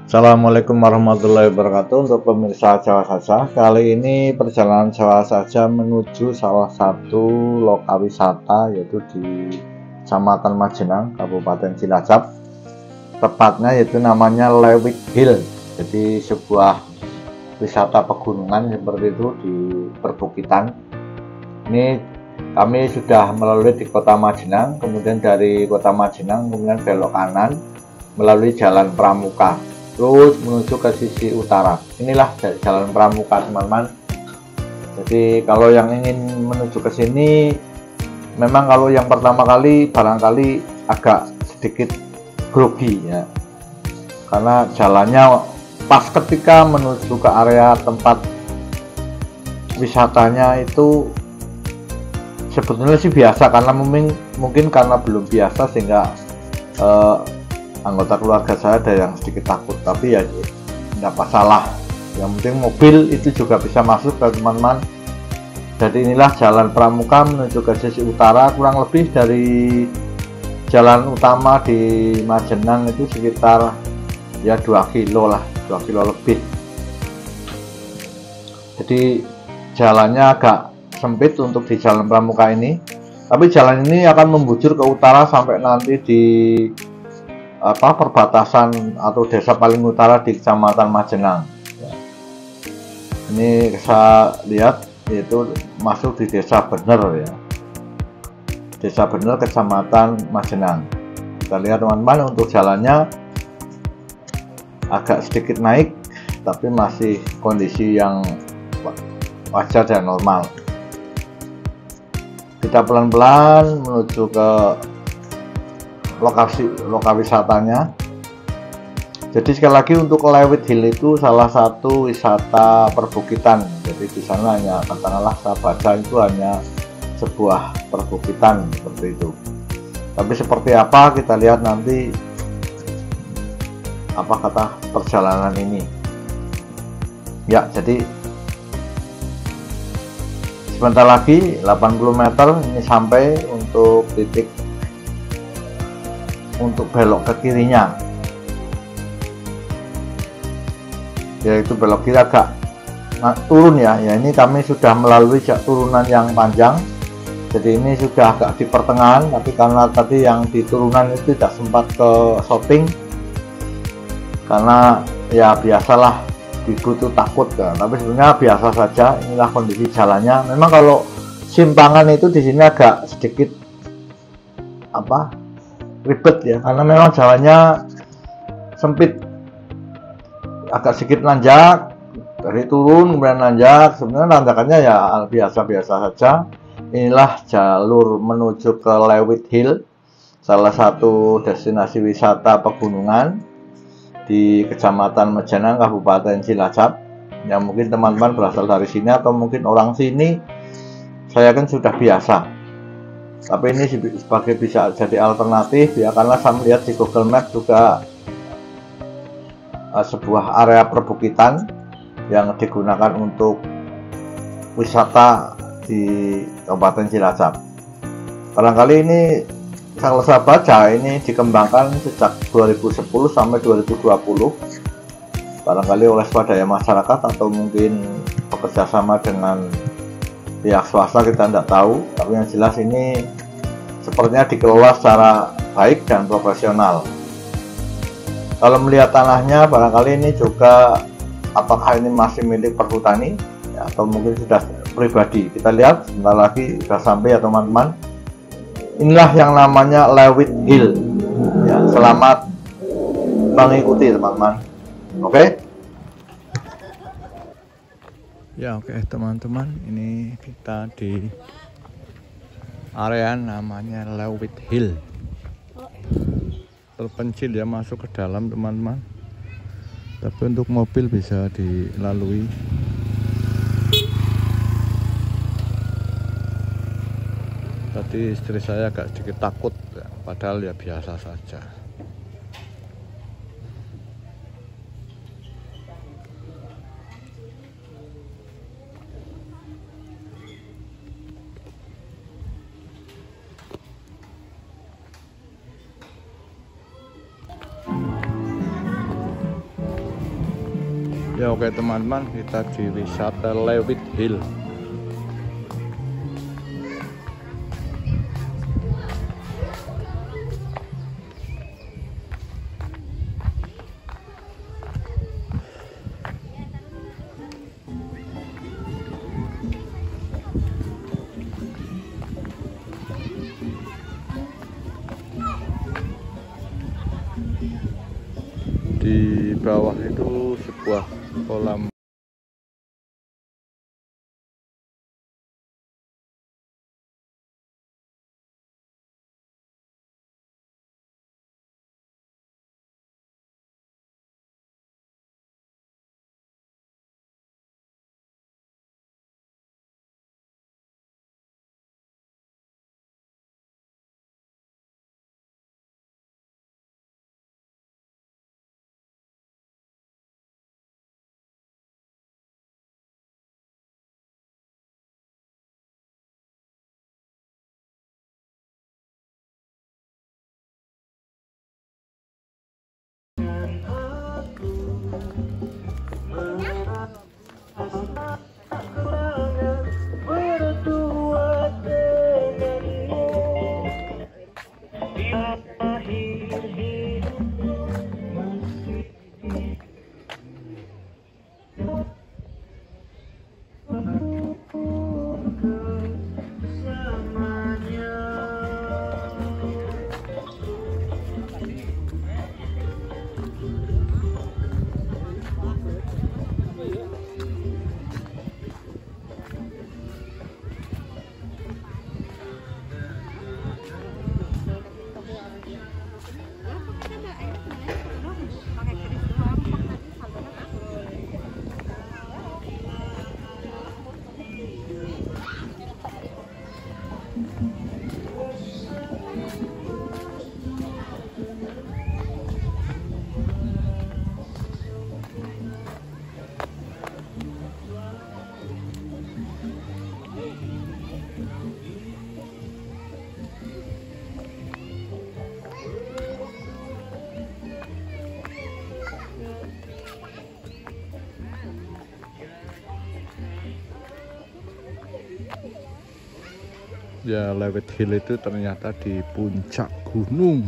Assalamualaikum warahmatullahi wabarakatuh. Untuk pemirsa Jawa Saja, kali ini perjalanan Jawa Saja menuju salah satu lokal wisata, yaitu di Kecamatan Majenang, Kabupaten Cilacap. Tepatnya yaitu namanya Lewit Hill. Jadi sebuah wisata pegunungan seperti itu di perbukitan. Ini kami sudah melalui di Kota Majenang, kemudian dari Kota Majenang kemudian belok kanan melalui Jalan Pramuka, terus menuju ke sisi utara. Inilah Jalan Pramuka, teman-teman. Jadi kalau yang ingin menuju ke sini, memang kalau yang pertama kali barangkali agak sedikit grogi ya, karena jalannya pas ketika menuju ke area tempat wisatanya itu sebetulnya sih biasa, karena mungkin karena belum biasa sehingga anggota keluarga saya ada yang sedikit takut, tapi ya tidak masalah, yang penting mobil itu juga bisa masuk ke teman-teman. Jadi inilah Jalan Pramuka menuju ke sisi utara, kurang lebih dari jalan utama di Majenang itu sekitar ya 2 kilo lah, 2 kilo lebih. Jadi jalannya agak sempit untuk di Jalan Pramuka ini, tapi jalan ini akan membujur ke utara sampai nanti di perbatasan atau desa paling utara di Kecamatan Majenang. Ini saya lihat yaitu masuk di Desa Bener ya, Desa Bener Kecamatan Majenang. Kita lihat teman-teman, untuk jalannya agak sedikit naik, tapi masih kondisi yang wajar dan normal. Kita pelan-pelan menuju ke lokasi wisatanya. Jadi sekali lagi, untuk Lewit Hill itu salah satu wisata perbukitan. Jadi di sana hanya, katakanlah saya baca itu hanya sebuah perbukitan seperti itu. Tapi seperti apa kita lihat nanti apa kata perjalanan ini. Ya, jadi sebentar lagi 80 meter ini sampai untuk titik untuk belok ke kirinya, yaitu belok kiri agak turun ya. Ini kami sudah melalui turunan yang panjang, jadi ini sudah agak di pertengahan, tapi karena tadi yang di turunan itu tidak sempat ke shopping, karena ya biasalah ibu tuh takut kan, tapi sebenarnya biasa saja. Inilah kondisi jalannya. Memang kalau simpangan itu di sini agak sedikit ribet ya, karena memang jalannya sempit, agak sedikit nanjak, dari turun kemudian nanjak. Sebenarnya nanjakannya ya biasa-biasa saja. Inilah jalur menuju ke Lewit Hill, salah satu destinasi wisata pegunungan di Kecamatan Majenang, Kabupaten Cilacap. Yang mungkin teman-teman berasal dari sini atau mungkin orang sini, saya kan sudah biasa. Tapi ini sebagai bisa jadi alternatif ya, karena saya melihat di Google Maps juga sebuah area perbukitan yang digunakan untuk wisata di Kabupaten Cilacap. Barangkali ini kalau saya baca ini dikembangkan sejak 2010 sampai 2020, barangkali oleh swadaya masyarakat atau mungkin bekerja sama dengan pihak swasta, kita tidak tahu. Tapi yang jelas ini sepertinya dikelola secara baik dan profesional. Kalau melihat tanahnya, barangkali ini juga apakah ini masih milik perhutani ya, atau mungkin sudah pribadi. Kita lihat sebentar lagi sudah sampai ya teman-teman. Inilah yang namanya Lewit Hill ya. Selamat mengikuti teman-teman. Oke? Ya, oke teman-teman, ini kita di area namanya Lewit Hill. Terpencil ya, masuk ke dalam teman-teman, tapi untuk mobil bisa dilalui. Tadi istri saya agak sedikit takut ya, padahal ya biasa saja. Ya oke teman-teman, kita di wisata Lewit Hill. Di bawah itu sebuah kolam. Ya, Lewit Hill itu ternyata di puncak gunung.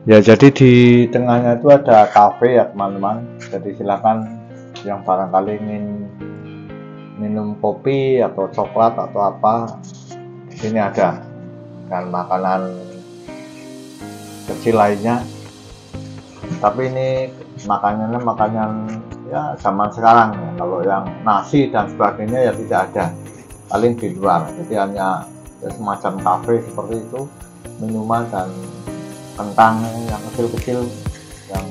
Ya, jadi di tengahnya itu ada kafe ya teman-teman. Jadi silakan yang barangkali ingin minum kopi atau coklat atau apa, di sini ada, dan makanan kecil lainnya. Tapi ini makanannya makanan ya zaman sekarang ya. Kalau yang nasi dan sebagainya ya tidak ada, paling di luar. Jadi hanya ya, semacam kafe seperti itu, minuman dan kentang yang kecil-kecil yang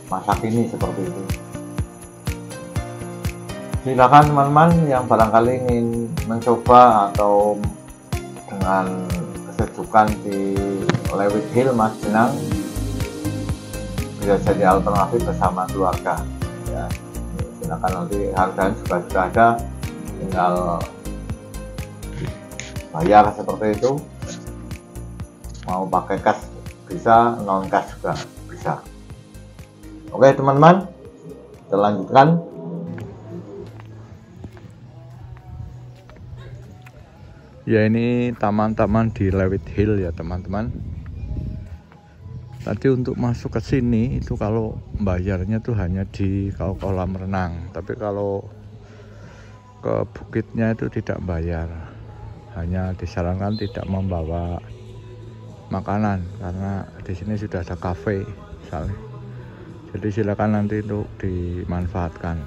masa kini seperti itu. Silakan teman-teman yang barangkali ingin mencoba atau dengan kesejukan di Lewit Hill Majenang, bisa jadi alternatif bersama keluarga ya. Silakan, nanti harganya juga sudah ada, tinggal bayar seperti itu. Mau pakai cash bisa, non cash juga bisa. Oke teman-teman, kita lanjutkan. Ya, ini taman-taman di Lewit Hill ya teman-teman. Tadi untuk masuk ke sini itu kalau bayarnya tuh hanya di kolam renang, tapi kalau ke bukitnya itu tidak bayar. Hanya disarankan tidak membawa makanan karena di sini sudah ada kafe misalnya. Jadi silakan nanti untuk dimanfaatkan.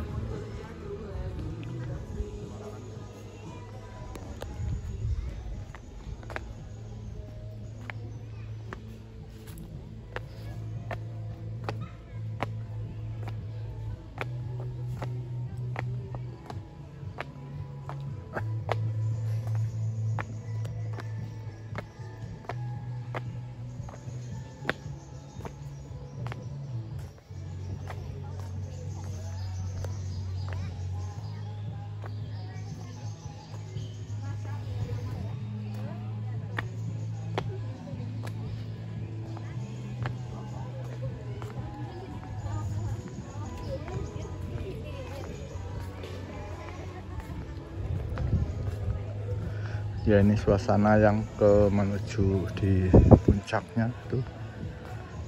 Ya, ini suasana yang menuju di puncaknya tuh.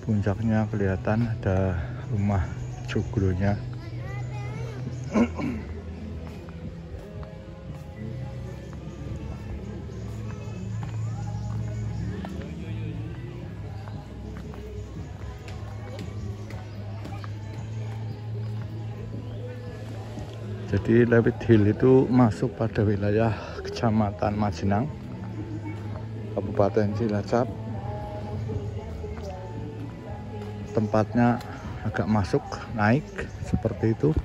Puncaknya kelihatan ada rumah joglonya. Jadi Lewit Hill itu masuk pada wilayah Kecamatan Majenang, Kabupaten Cilacap. Tempatnya agak masuk naik seperti itu.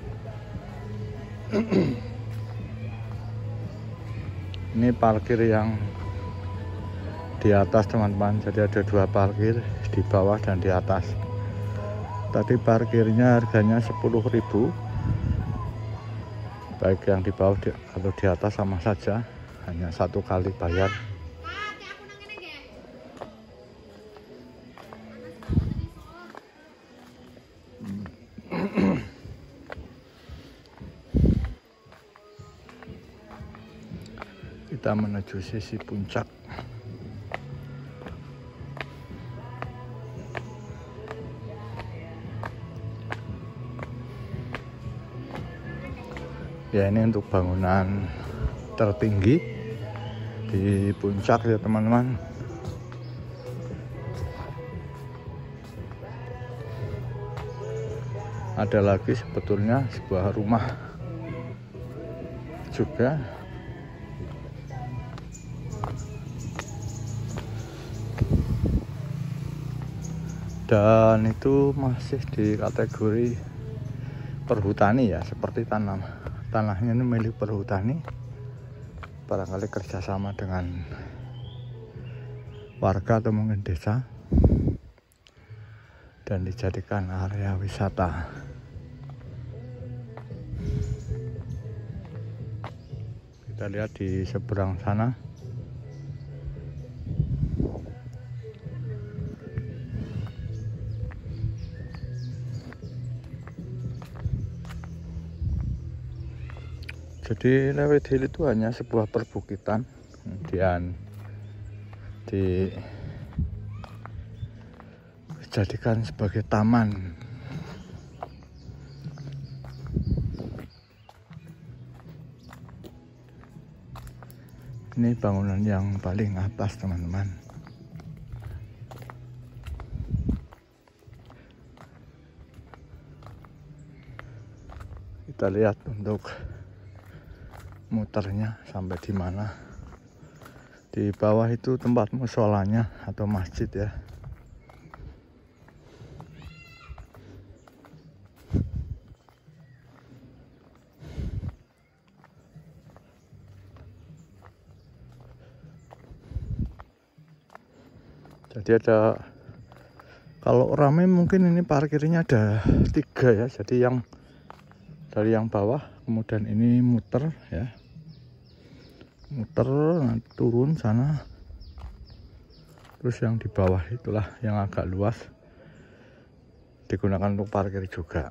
Ini parkir yang di atas teman-teman, jadi ada 2 parkir di bawah dan di atas. Tadi parkirnya harganya 10.000, baik yang di bawah atau di atas sama saja, hanya 1 kali bayar. Kita menuju sisi puncak. Ya, ini untuk bangunan tertinggi di puncak ya teman-teman. Ada lagi sebetulnya sebuah rumah juga. Dan itu masih di kategori perhutani ya, seperti tanahnya ini milik perhutani, barangkali kerjasama dengan warga atau mungkin desa, dan dijadikan area wisata. Kita lihat di seberang sana. Jadi Lewit Hill itu hanya sebuah perbukitan, kemudian dijadikan sebagai taman. Ini bangunan yang paling atas teman-teman. Kita lihat untuk muternya sampai di mana. Di bawah itu tempat musholanya atau masjid ya. Jadi ada, kalau ramai mungkin ini parkirnya ada 3 ya. Jadi yang dari yang bawah, kemudian ini muter ya, muter turun sana, terus yang di bawah itulah yang agak luas digunakan untuk parkir juga.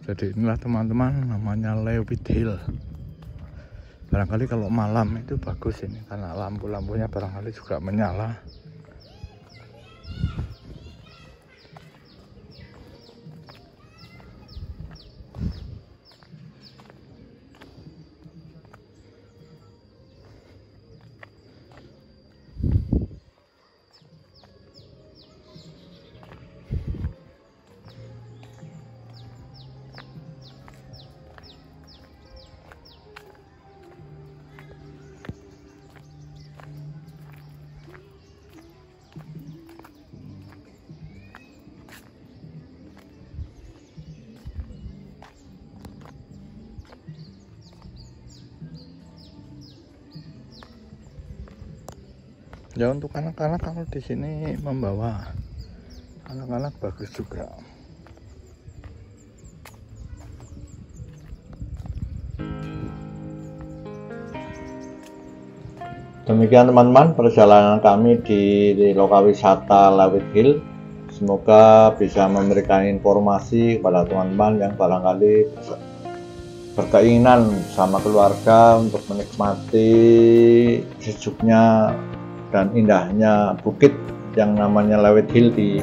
Jadi inilah teman-teman, namanya Lewit Hill. Barangkali kalau malam itu bagus ini, karena lampu-lampunya barangkali juga menyala. Ya, untuk anak-anak kalau di sini membawa anak-anak bagus juga. Demikian teman-teman perjalanan kami di lokal wisata Lewit Hill. Semoga bisa memberikan informasi kepada teman-teman yang barangkali berkeinginan sama keluarga untuk menikmati sejuknya dan indahnya bukit yang namanya Lewit Hill di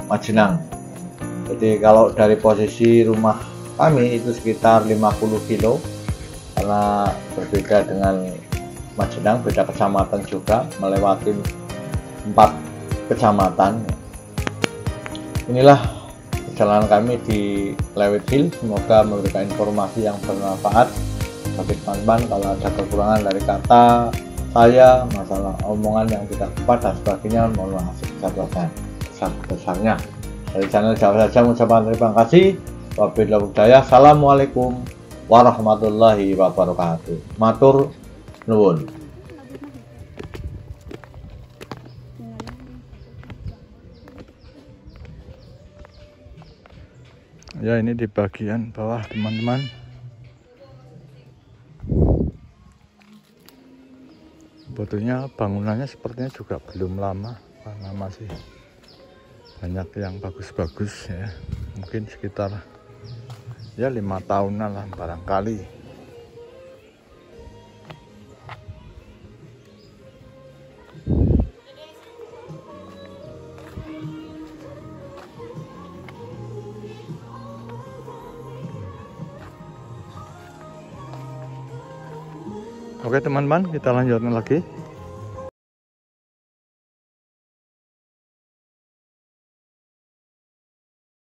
Majenang. Jadi kalau dari posisi rumah kami itu sekitar 50 kilo, karena berbeda dengan Majenang, beda kecamatan juga, melewati 4 kecamatan. Inilah perjalanan kami di Lewit Hill. Semoga memberikan informasi yang bermanfaat bagi teman-teman. Kalau ada kekurangan dari kata saya, masalah omongan yang tidak tepat dan sebagainya, mohon maaf sebesar-besarnya. Dari channel Jawa Saja mengucapkan terima kasih. Wabillahi hidayah. Assalamualaikum warahmatullahi wabarakatuh. Matur nuwun. Ya, ini di bagian bawah teman-teman. Sebetulnya bangunannya sepertinya juga belum lama, karena masih banyak yang bagus-bagus ya. Mungkin sekitar ya 5 tahunan lah barangkali. Oke teman-teman, kita lanjutkan lagi.